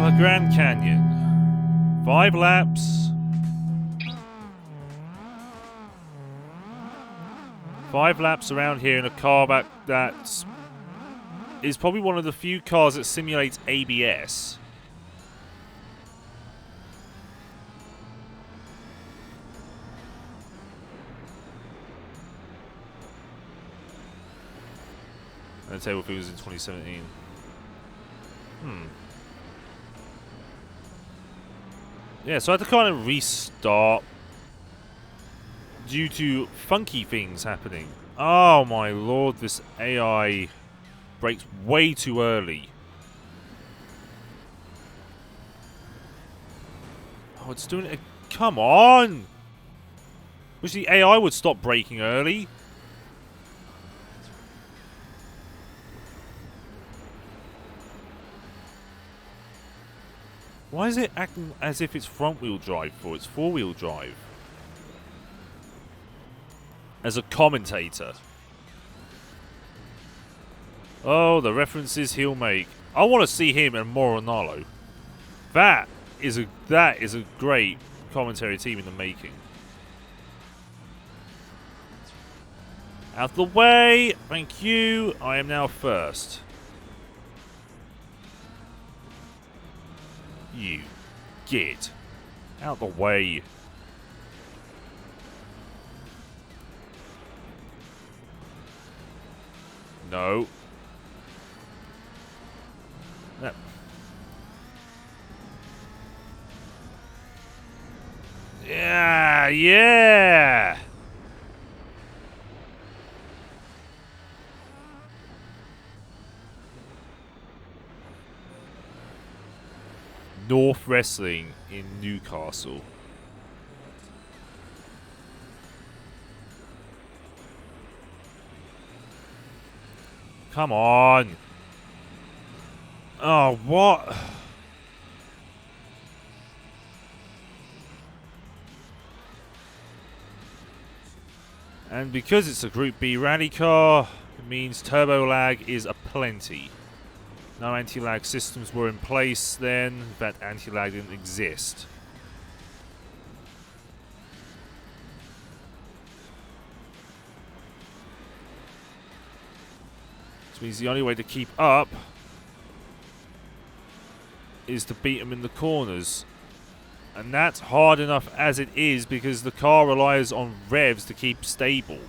Oh, Grand Canyon. 5 laps. 5 laps around here in a car that is probably one of the few cars that simulates ABS. And the table figures in 2017. Yeah, so I had to kind of restart due to funky things happening. Oh my lord, this AI brakes way too early. Oh, it's doing it. Come on! Wish the AI would stop braking early. Why is it acting as if it's front-wheel drive for its four-wheel drive? As a commentator. Oh, the references he'll make. I want to see him and Moronalo. That is a great commentary team in the making. Out the way! Thank you! I am now first. You get out the way. No. No. Yeah, yeah. North Wrestling in Newcastle. Come on. Oh, what? And because it's a Group B rally car, it means turbo lag is aplenty. No anti-lag systems were in place then. In fact, anti-lag didn't exist. Which means the only way to keep up is to beat them in the corners. And that's hard enough as it is because the car relies on revs to keep stable.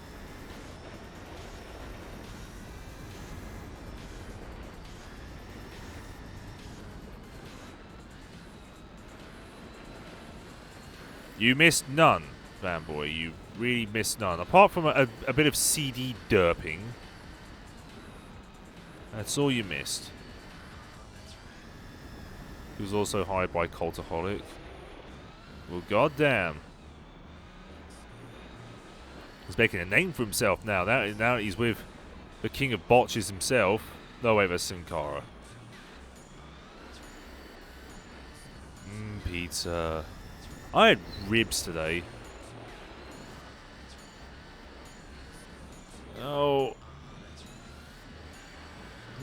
You missed none, fanboy. You really missed none. Apart from a bit of CD derping. That's all you missed. He was also hired by Cultaholic. Well, goddamn. He's making a name for himself now. Now he's with the king of botches himself. No way, that's Sin Cara. Pizza. I had ribs today. Oh.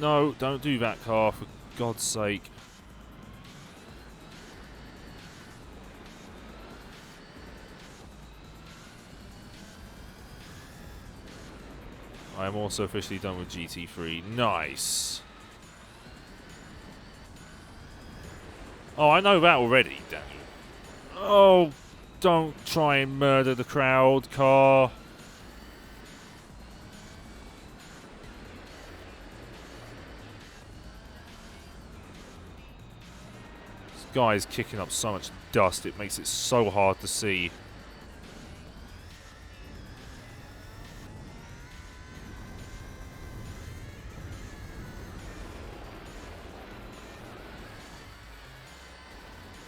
No, don't do that, car, for God's sake. I am also officially done with GT3. Nice. Oh, I know that already, Daniel. Oh, don't try and murder the crowd, car. This guy's kicking up so much dust, it makes it so hard to see.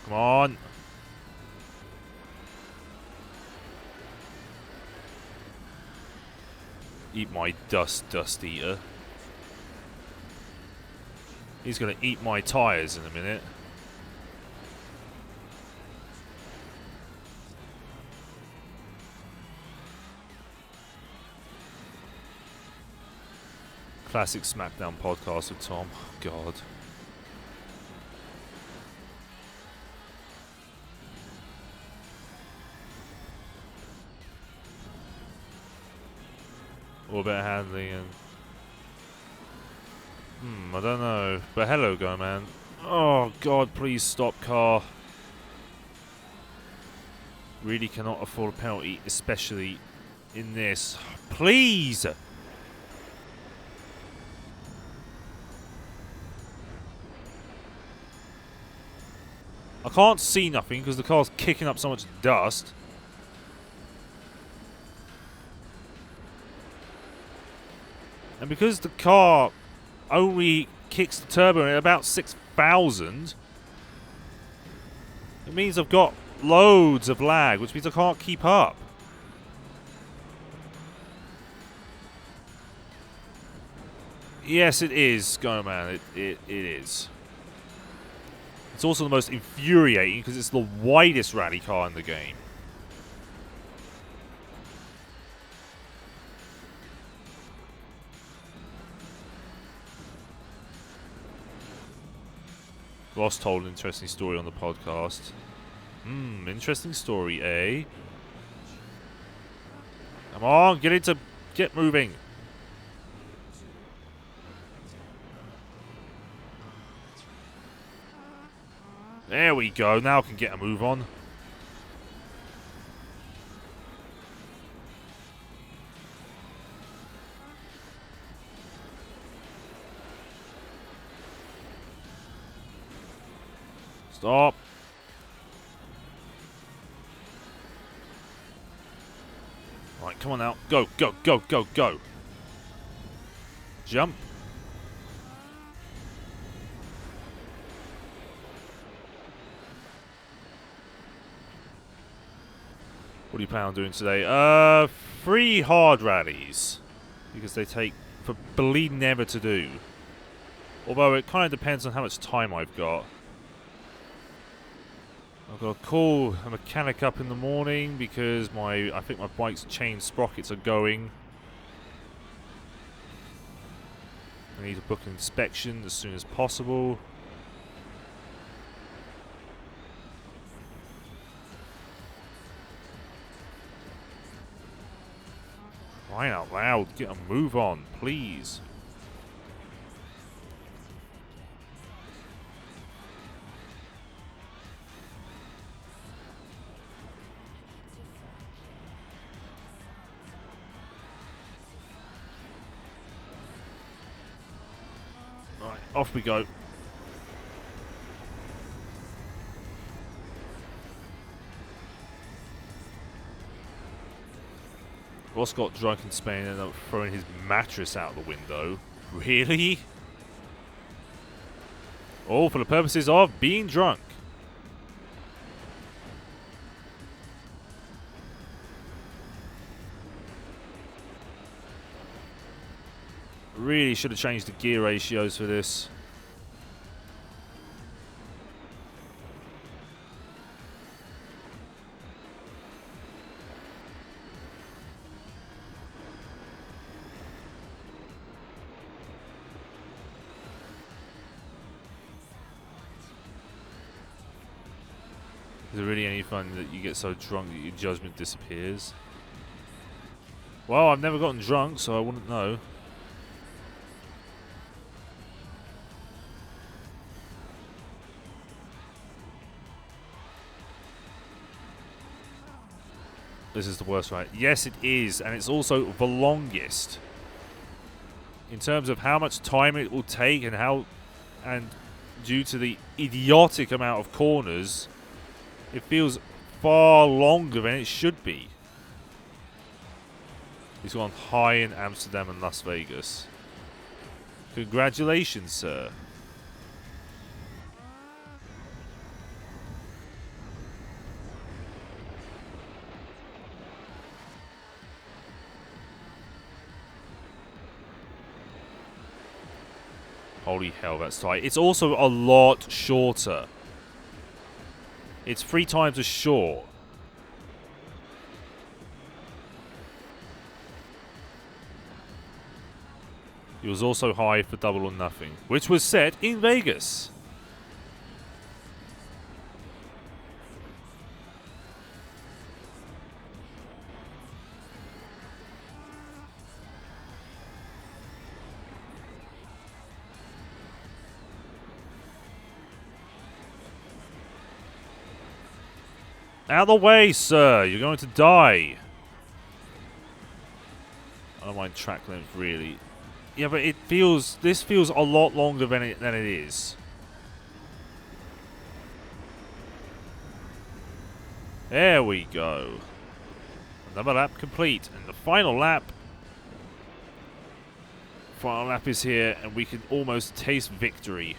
Come on. Eat my dust eater. He's going to eat my tyres in a minute. Classic SmackDown podcast with Tom. God. Or better handling and... I don't know. But hello, go man. Oh, God, please stop, car. Really cannot afford a penalty, especially in this. Please! I can't see nothing because the car's kicking up so much dust. And because the car only kicks the turbo at about 6,000, it means I've got loads of lag, which means I can't keep up. Yes, it is, Go Man. It is. It's also the most infuriating because it's the widest rally car in the game. Ross told an interesting story on the podcast. Interesting story, eh? Come on, get moving. There we go. Now I can get a move on. Stop. Right, come on now. Go, go, go, go, go. Jump. What do you plan on doing today? 3 hard rallies. Because they take for bleeding ever to do. Although it kind of depends on how much time I've got. I've got to call a mechanic up in the morning because I think my bike's chain sprockets are going. I need to book an inspection as soon as possible. Crying out loud, get a move on, please. Right, off we go. Ross got drunk in Spain and ended up throwing his mattress out the window. Really? All for the purposes of being drunk. Really should have changed the gear ratios for this. Is it really any fun that you get so drunk that your judgment disappears? Well, I've never gotten drunk, so I wouldn't know. This is the worst ride. Yes, it is, and it's also the longest. In terms of how much time it will take and due to the idiotic amount of corners, it feels far longer than it should be. He's gone high in Amsterdam and Las Vegas. Congratulations, sir. Holy hell, that's tight. It's also a lot shorter. It's 3 times as short. It was also high for Double or Nothing, which was set in Vegas. Out of the way, sir! You're going to die! I don't mind track length, really. Yeah, but it feels... This feels a lot longer than it is. There we go. Another lap complete. And the final lap... Final lap is here, and we can almost taste victory.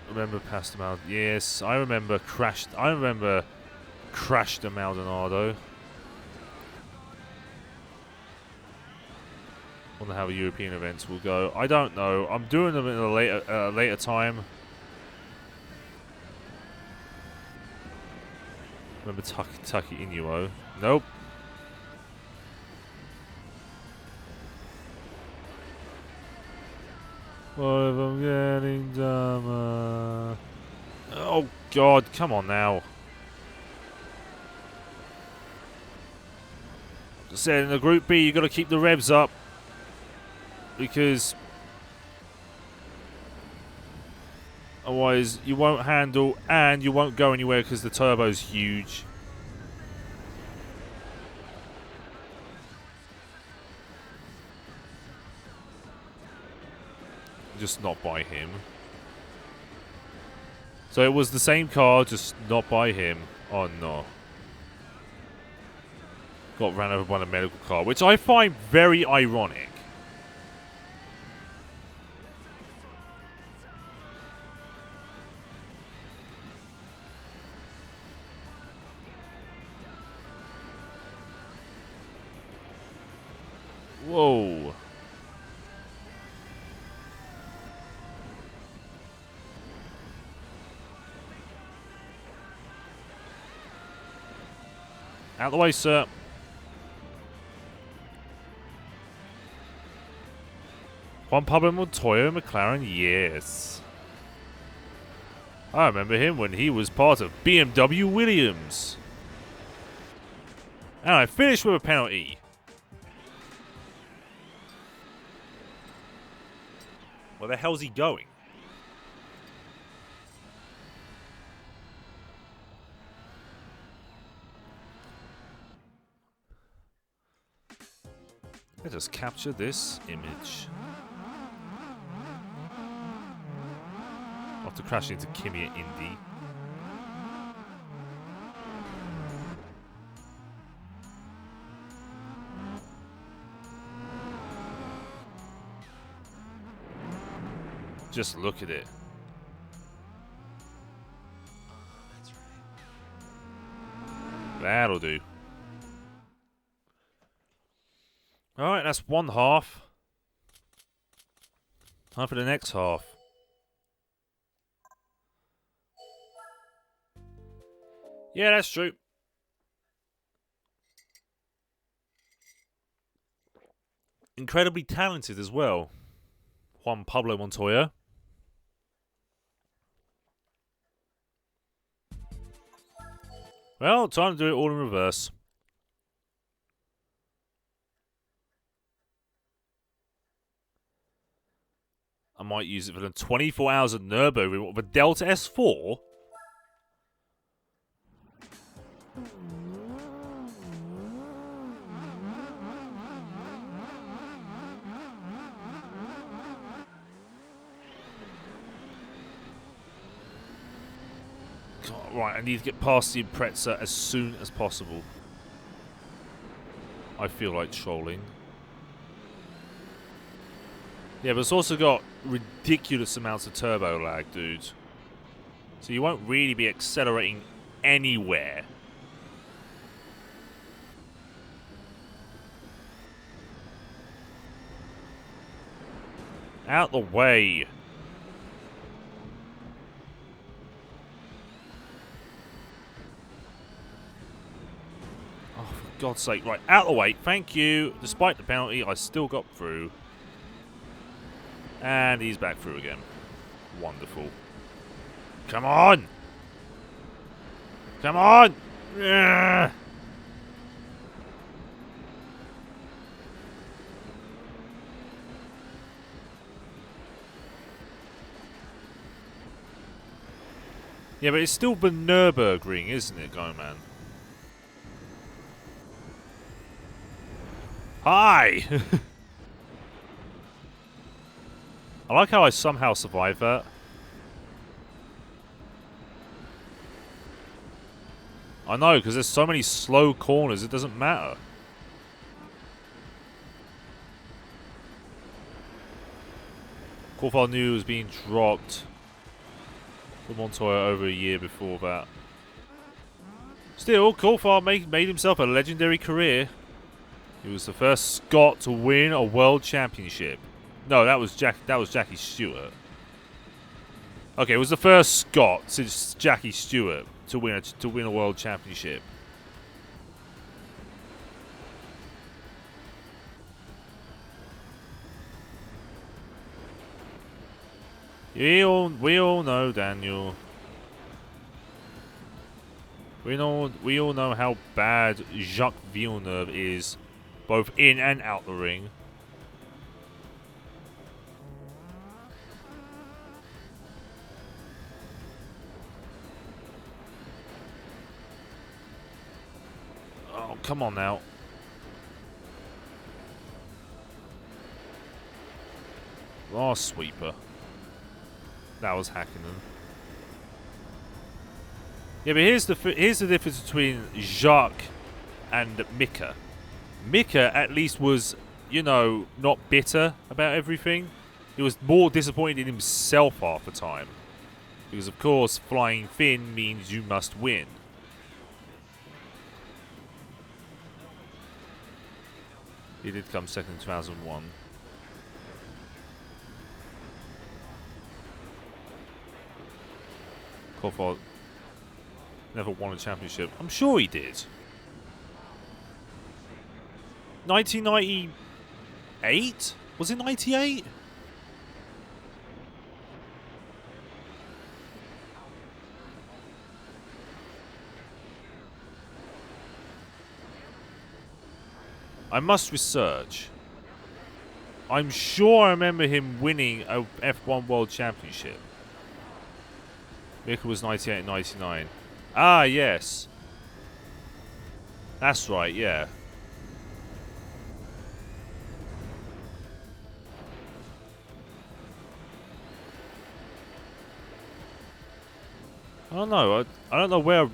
Remember past the Maldonado. Yes, I remember crashed. I remember crashed the Maldonado. Wonder how the European events will go. I don't know. I'm doing them in a later time. Remember Tucky Inuo? Nope. What if I'm getting dumber? Oh God, come on now. Just said in the Group B, you got to keep the revs up because otherwise you won't handle and you won't go anywhere because the turbo's huge. Just not by him. So it was the same car, just not by him. Oh no. Got ran over by a medical car, which I find very ironic. Whoa. Out the way, sir. Juan Pablo Montoya, McLaren, yes. I remember him when he was part of BMW Williams. And I finished with a penalty. Where the hell's he going? Let us capture this image. After crashing into Kimi at Indy. Just look at it. That'll do. Alright, that's one half. Time for the next half. Yeah, that's true. Incredibly talented as well. Juan Pablo Montoya. Well, time to do it all in reverse. I might use it for the 24 hours of Nürburgring with a Delta S4. God, right, I need to get past the Impreza as soon as possible. I feel like trolling. Yeah, but it's also got ridiculous amounts of turbo lag, dude. So you won't really be accelerating anywhere. Out the way. Oh, for God's sake. Right, out of the way. Thank you. Despite the penalty, I still got through. And he's back through again. Wonderful. Come on! Come on! Yeah. Yeah, but it's still the Nürburgring, isn't it, Go-Man? Hi! I like how I somehow survived that. I know, because there's so many slow corners, it doesn't matter. Corsair knew it was being dropped from Montoya over a year before that. Still, Corsair made himself a legendary career. He was the first Scot to win a world championship. No, that was Jackie Stewart. Okay, it was the first Scot since Jackie Stewart to win a world championship. We all know, Daniel. We all know how bad Jacques Villeneuve is, both in and out the ring. Oh, come on now. Last sweeper. That was Hakkinen. Yeah, but here's the difference between Jacques and Mika. Mika at least was, you know, not bitter about everything. He was more disappointed in himself half the time. Because of course, flying Finn means you must win. He did come second in 2001. Corsair never won a championship. I'm sure he did. 1998? Was it 98? I must research. I'm sure I remember him winning a F1 World Championship. Mika was 98 and 99. Ah, yes. That's right, yeah. I don't know. I don't know where I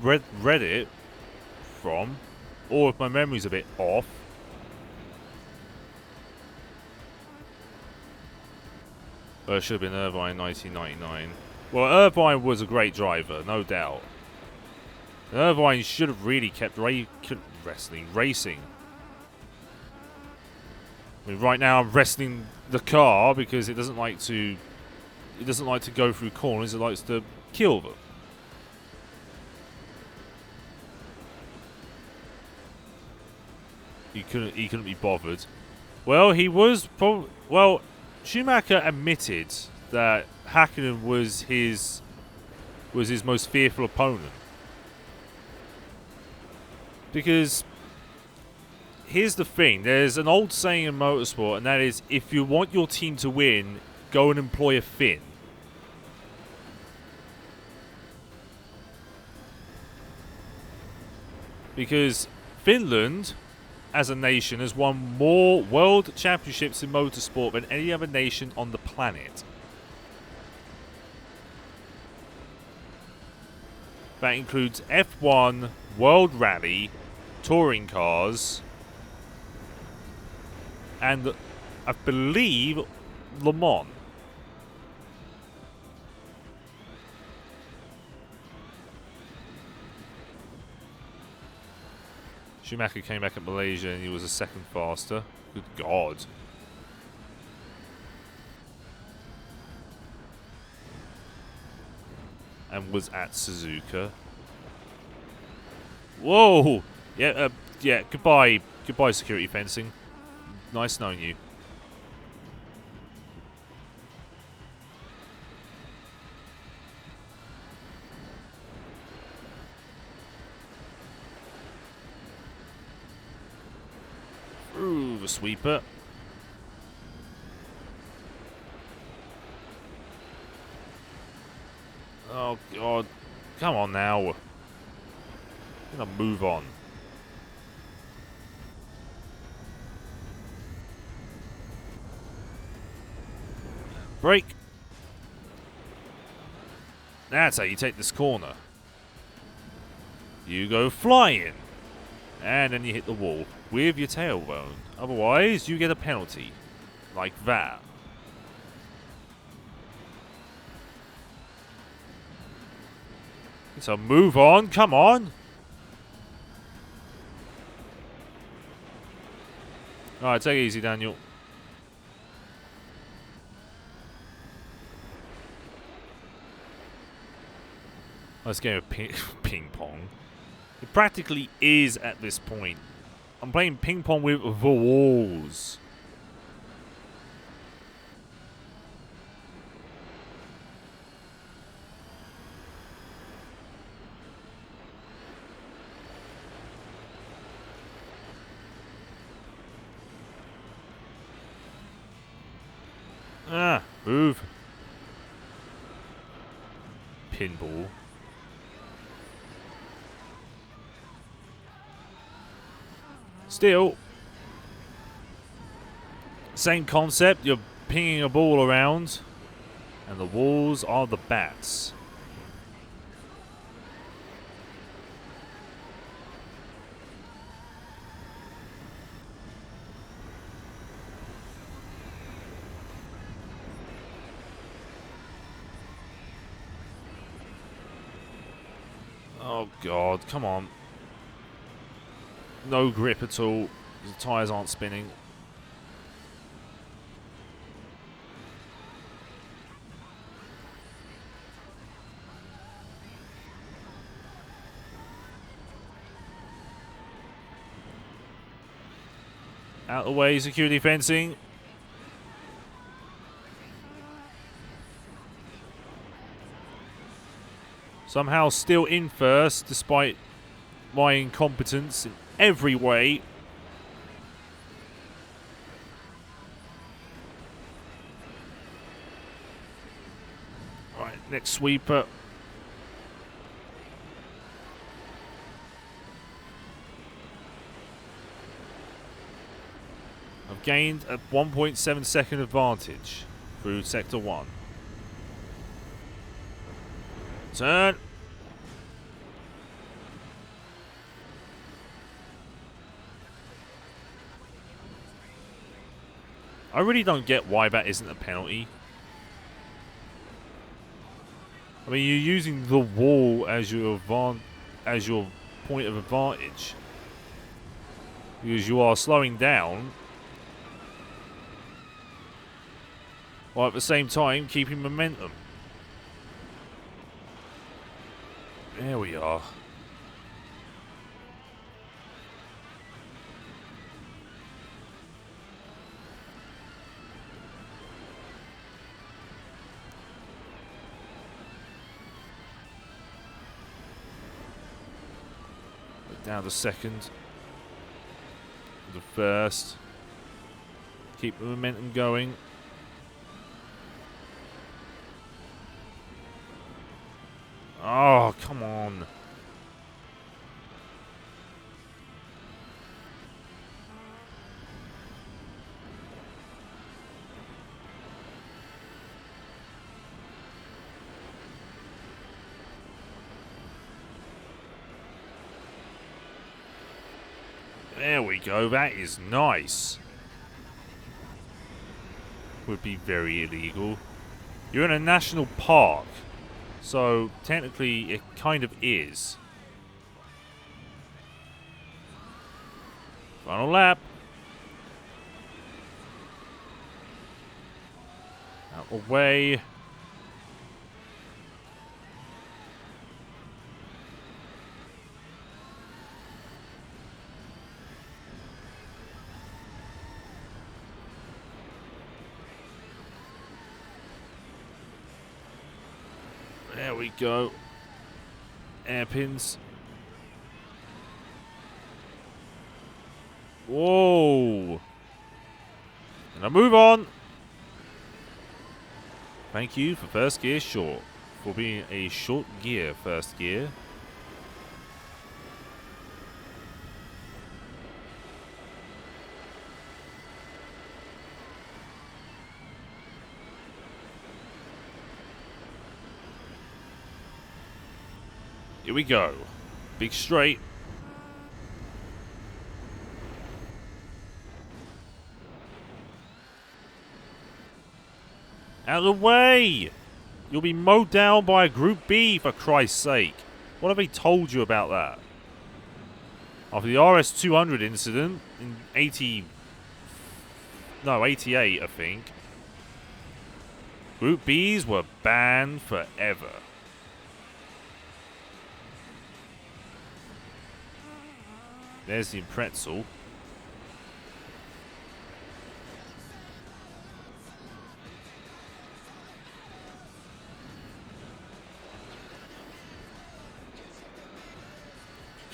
read it from, or if my memory's a bit off. But it should have been Irvine 1999. Well, Irvine was a great driver, no doubt. Irvine should have really kept racing. I mean, right now I'm wrestling the car because it doesn't like to go through corners. It likes to kill them. He couldn't be bothered. Well, he was well. Schumacher admitted that Hakkinen was his most fearful opponent. Because here's the thing, there's an old saying in motorsport, and that is, if you want your team to win, go and employ a Finn. Because Finland, as a nation, has won more world championships in motorsport than any other nation on the planet. That includes F1, World Rally, touring cars, and I believe Le Mans. Schumacher came back at Malaysia and he was a second faster. Good God. And was at Suzuka. Whoa! Yeah, Yeah, goodbye. Goodbye, security fencing. Nice knowing you. Through the sweeper. Oh, God. Come on now. I'm gonna move on. Brake. That's how you take this corner. You go flying. And then you hit the wall with your tailbone. Otherwise, you get a penalty. Like that. So move on. Come on. Alright, take it easy, Daniel. Let's go ping pong. It practically is at this point. I'm playing ping pong with the walls. Ah, move. Pinball. Still, same concept. You're pinging a ball around, and the walls are the bats. Oh God, come on. No grip at all. The tyres aren't spinning. Out the way, security fencing. Somehow still in first, despite my incompetence in every way. Right, next sweeper. I've gained a 1.7 second advantage through sector 1. Turn. I really don't get why that isn't a penalty. I mean, you're using the wall as your point of advantage, because you are slowing down while at the same time keeping momentum. There we are. Down to second. The first. Keep the momentum going. Oh, come on. There we go, that is nice. Would be very illegal. You're in a national park, so technically it kind of is. Final lap. Out the way. There we go. Airpins. Whoa. And I move on. Thank you for first gear short. For being a short gear first gear. Here we go. Big straight. Out of the way! You'll be mowed down by a Group B, for Christ's sake. What have they told you about that? After the RS200 incident in 88, I think. Group Bs were banned forever. There's the pretzel.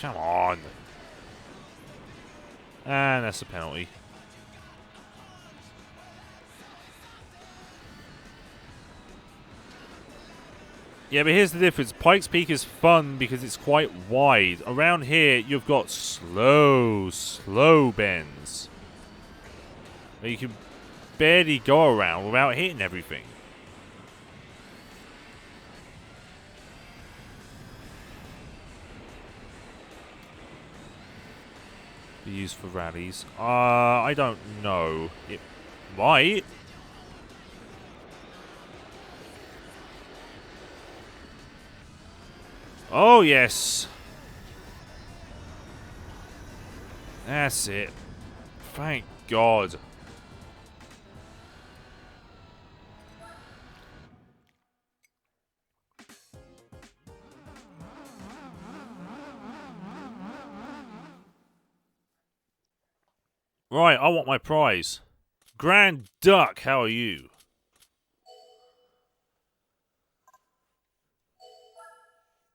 Come on. And that's a penalty. Yeah, but here's the difference. Pikes Peak is fun because it's quite wide. Around here, you've got slow bends. Where you can barely go around without hitting everything. Be used for rallies. I don't know. It might. Oh, yes. That's it. Thank God. Right, I want my prize. Grand Duck, how are you?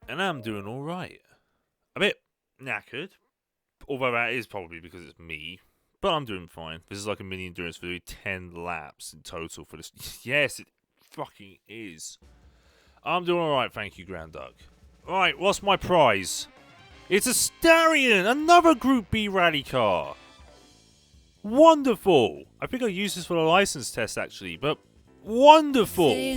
And I'm doing alright. A bit knackered. Although that is probably because it's me. But I'm doing fine. This is like a mini endurance video. 10 laps in total for this. Yes, it fucking is. I'm doing alright, thank you, Grand Duck. Right, what's my prize? It's a Starion! Another Group B rally car! Wonderful! I think I used this for the license test, actually. But wonderful!